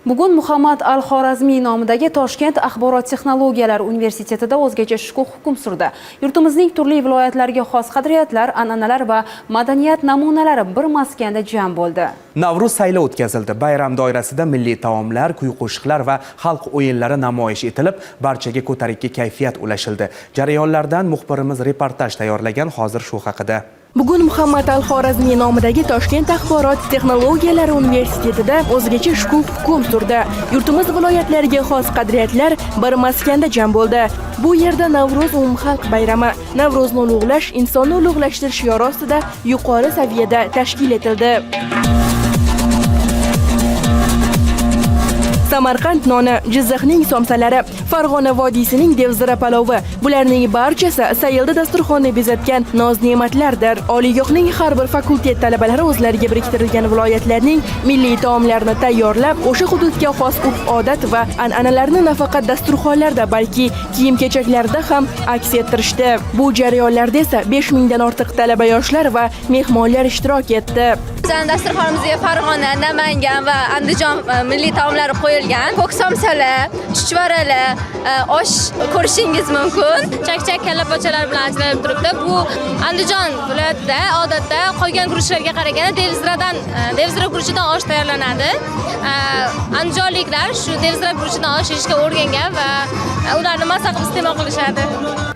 Bugun Muhammad al-Xorazmiy nomidagi Toshkent Axborot texnologiyalari universitetida o'zgacha shukuh hukm surdi. Yurtimizning turli viloyatlariga xos qadriyatlar, an'analar va madaniyat namunalari bir maskanda jam bo'ldi. Navruz sayli o'tkazildi. Bayram doirasida milliy taomlar, kuy-qo'shiqlar va xalq o'yinlari namoyish etilib, barchaga ko'tarinki kayfiyat ulashildi. Jarayonlardan muxbirimiz reportaj tayyorlagan, hozir shu haqida. Bugun Muhammad al-Xorazmiy nomidagi Toshkent Axborot texnologiyalari universitetida o'zgacha shukuh hukm surdi. Yurtimiz viloyatlariga xos qadriyatlar bir maskanda jam bo'ldi. Bu yerda Navruz umumxalq bayrami, Navro'zni ulug'lash, insonni ulug'lashtirish shiori ostida yuqori saviyada tashkil etildi. Samarqand noni, Jizzaxning somsalari, Farg'ona vodiysining devzira palovi, bularning barchasi sayilda dasturxonni bezatgan noz-ne'matlardir. Oliygohning har bir fakultet talabalari o'zlariga biriktirilgan viloyatlarning milliy taomlarini tayyorlab, o'sha hududga xos urf-odat va an'analarni nafaqat dasturxonlarda, balki kiyim-kechaklarda ham aks ettirishdi. Bu jarayonlarda esa 5000 dan ortiq talaba yoshlar va mehmonlar ishtirok etdi. Bizning dasturxonimizga Farg'ona, Namangan va Andijon milliy taomlari qo'yilgan. Ko'k somsalar, chuchvaralar, osh ko'rishingiz mumkin. Chakchak kalla-pochalar bilan ajralib turibdi. Bu Andijon viloyatida odatda qolgan guruchlarga qaraganda devzira guruchidan osh tayyorlanadi. Andijonliklar shu devzira guruchidan osh yeyishga o'rgangan va ularni maza qilib iste'mol qilishadi.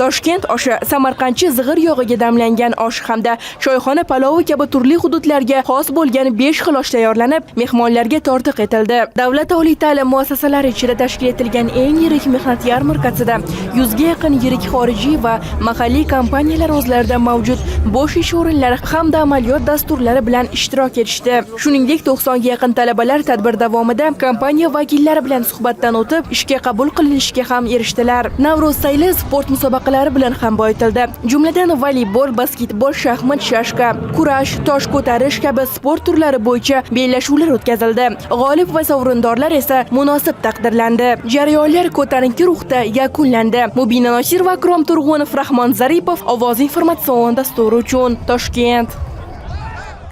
Toshkent oshi, Samarqandchi zig'ir yog'iga damlangan osh hamda choyxona palovi kabi turli hududlarga xos bo'lgan 5 xil osh tayyorlanib, mehmonlarga tortiq etildi. Davlat oliy ta'lim muassasalari ichida tashkil etilgan eng yirik mehnat yarmarkasida 100 ga yaqin yirik xorijiy va mahalliy kompaniyalar o'zlarida mavjud bo'sh ish o'rinlari hamda amaliyot dasturlari bilan ishtirok etishdi. Shuningdek, 90 ga yaqin talabalar tadbir davomida kompaniya vakillari bilan suhbatdan o'tib, ishga qabul qilinishga ham erishdilar. Navruz sayli sport musobaqalari bilan ham boyitildi. Jumladan voleybol, basketbol, shaxmat, shashka, kurash, tosh ko'tarish kabi sport turlari bo'yicha bellashuvlar o'tkazildi. G'olib va sovrindorlar esa munosib taqdirlandi. Jarayonlar ko'tarinki ruhda yakunlandi. Mubina Nosir va Akrom Turg'unov, Rahmon Zaripov, Ovoz informatsion dasturi uchun Toshkent.